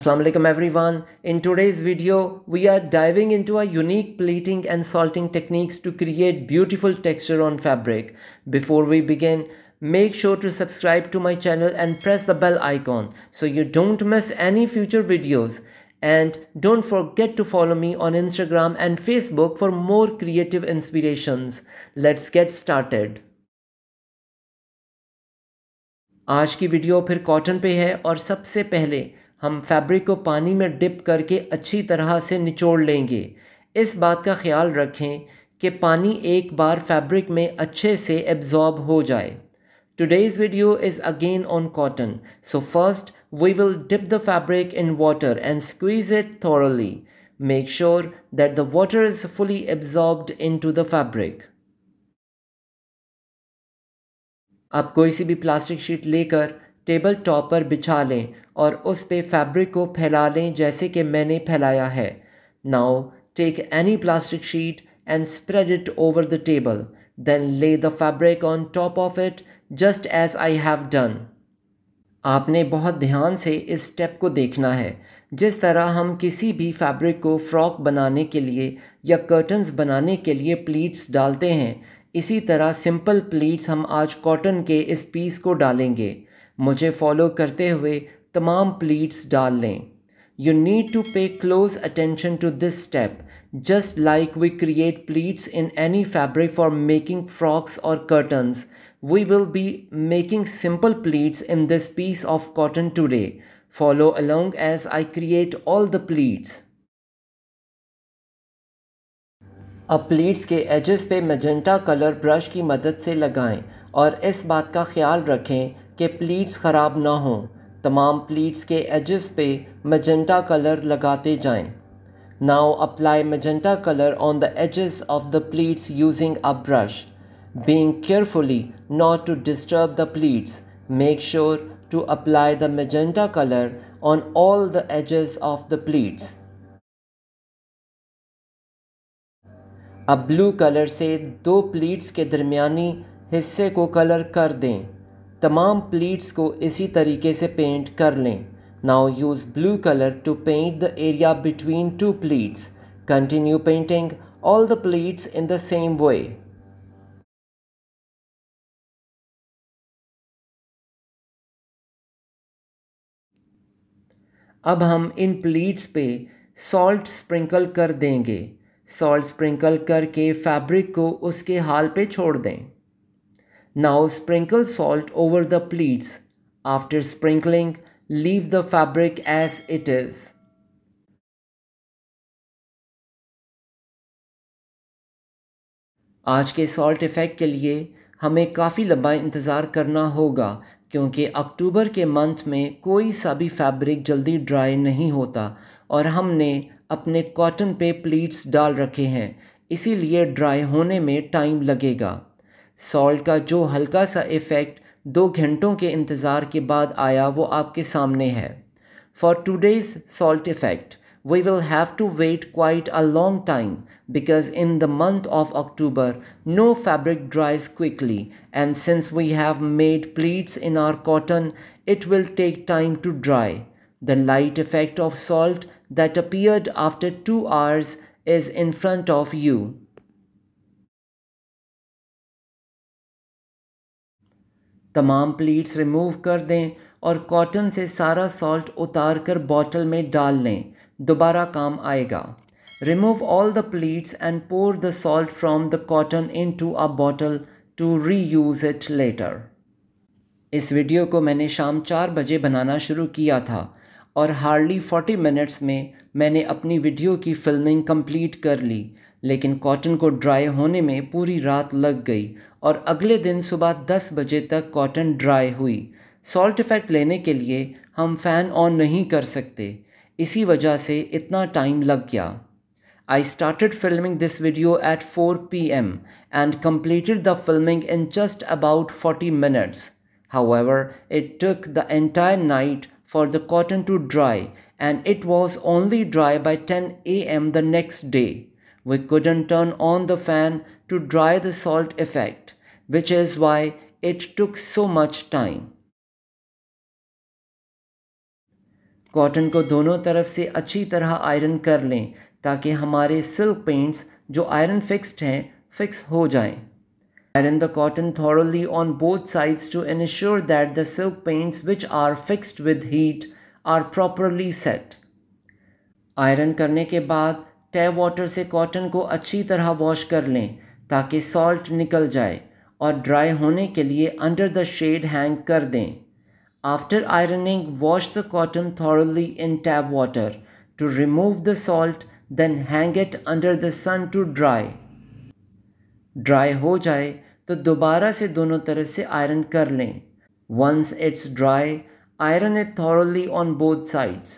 Assalamu alaikum everyone. In today's video, we are diving into a unique pleating and salting techniques to create beautiful texture on fabric. Before we begin, make sure to subscribe to my channel and press the bell icon so you don't miss any future videos. And don't forget to follow me on Instagram and Facebook for more creative inspirations. Let's get started. आज की video फिर cotton पे है और सबसे पहले हम fabric को पानी में डिप करके अच्छी तरह से निचोड़ लेंगे। इस बात का ख्याल रखें कि पानी एक बार फैब्रिक में अच्छे से एब्जॉर्ब हो जाए। Today's video is again on cotton. So first we will dip the fabric in water and squeeze it thoroughly. Make sure that the water is fully absorbed into the fabric. अब कोई सी भी plastic sheet लेकर table top पर बिछा लें और उस पे फैब्रिक को फैला लें जैसे कि मैंने फैलाया है। Now take any plastic sheet and spread it over the table, then lay the fabric on top of it just as I have done. आपने बहुत ध्यान से इस स्टेप को देखना है। जिस तरह हम किसी भी फैब्रिक को फ्रॉक बनाने के लिए या कर्टन्स बनाने के लिए प्लीट्स डालते हैं, इसी तरह सिंपल प्लीट्स हम आज कॉटन के इस पीस को डालेंगे। मुझे फॉलो करते हुए तमाम प्लीट्स डाल लें। You need to pay close attention to this step, just like we create pleats in any fabric for making frocks or curtains. We will be making simple pleats in this piece of cotton today. Follow along as I create all the pleats. अब pleats के edges पे magenta colour brush की मदद से लगाएं और इस बात का ख्याल रखें कि प्लीट्स ख़राब ना हों। तमाम प्लीट्स के एजेस पे मैजेंटा कलर लगाते जाएं। Now apply magenta colour on the edges of the pleats using a brush, being carefully not to disturb the pleats. Make sure to apply the magenta colour on all the edges of the pleats. अब blue colour से दो pleats के दरमियानी हिस्से को colour कर दें। तमाम pleats को इसी तरीके से पेंट कर लें। Now use blue colour to paint the area between two pleats. Continue painting all the pleats in the same way. अब हम इन प्लीट्स पे सॉल्ट स्प्रिंकल कर देंगे। सॉल्ट स्प्रिंकल करके फैब्रिक को उसके हाल पे छोड़ दें। Now sprinkle salt over the pleats. After sprinkling leave the fabric as it is. आज के सॉल्ट इफ़ेक्ट के लिए हमें काफ़ी लंबा इंतज़ार करना होगा क्योंकि अक्टूबर के मंथ में कोई सा भी फैब्रिक जल्दी ड्राई नहीं होता और हमने अपने कॉटन पे प्लीट्स डाल रखे हैं, इसीलिए ड्राई होने में टाइम लगेगा। सॉल्ट का जो हल्का सा इफ़ेक्ट 2 घंटों के इंतज़ार के बाद आया वो आपके सामने है। For today's salt effect we will have to wait quite a long time because in the month of October no fabric dries quickly, and since we have made pleats in our cotton, it will take time to dry. The light effect of salt that appeared after 2 hours is in front of you. तमाम pleats remove कर दें और cotton से सारा salt उतार कर bottle में डाल लें, दोबारा काम आएगा। Remove all the pleats and pour the salt from the cotton into a bottle to reuse it later. इस वीडियो को मैंने शाम 4 बजे बनाना शुरू किया था और हार्डली 40 मिनट्स में मैंने अपनी वीडियो की फिल्मिंग कंप्लीट कर ली, लेकिन कॉटन को ड्राई होने में पूरी रात लग गई और अगले दिन सुबह 10 बजे तक कॉटन ड्राई हुई। सॉल्ट इफ़ेक्ट लेने के लिए हम फ़ैन ऑन नहीं कर सकते, इसी वजह से इतना टाइम लग गया। I started filming this video at 4 p.m. and completed the filming in just about 40 minutes. However, it took the entire night for the cotton to dry, and it was only dry by 10 a.m. the next day. We couldn't turn on the fan to dry the salt effect, which is why it took so much time. Cotton को दोनों तरफ से अच्छी तरह iron कर लें ताकि हमारे सिल्क पेंट्स जो आयरन फिक्स्ड हैं फिक्स हो जाएं। Iron the cotton thoroughly on both sides to ensure that the silk paints which are fixed with heat are properly set. Iron करने के बाद टैप वाटर से कॉटन को अच्छी तरह वॉश कर लें ताकि सॉल्ट निकल जाए और ड्राई होने के लिए अंडर द शेड हैंग कर दें। After ironing, wash the cotton thoroughly in tap water to remove the salt, then hang it under the sun to dry. Dry हो जाए तो दोबारा से दोनों तरफ से आयरन कर लें। Once it's dry, iron it thoroughly on both sides.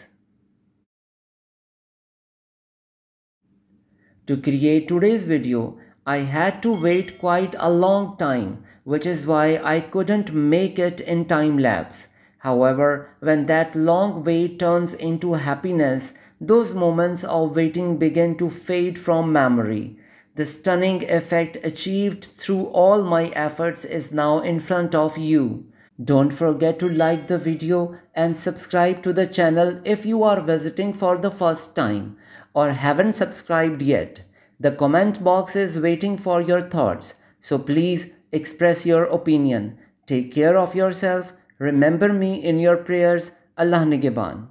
To create today's video, I had to wait quite a long time, which is why I couldn't make it in time lapse. However, when that long wait turns into happiness, those moments of waiting begin to fade from memory. The stunning effect achieved through all my efforts is now in front of you. Don't forget to like the video and subscribe to the channel if you are visiting for the first time or haven't subscribed yet. The comment box is waiting for your thoughts, so please express your opinion. Take care of yourself. Remember me in your prayers. Allah Nigeban.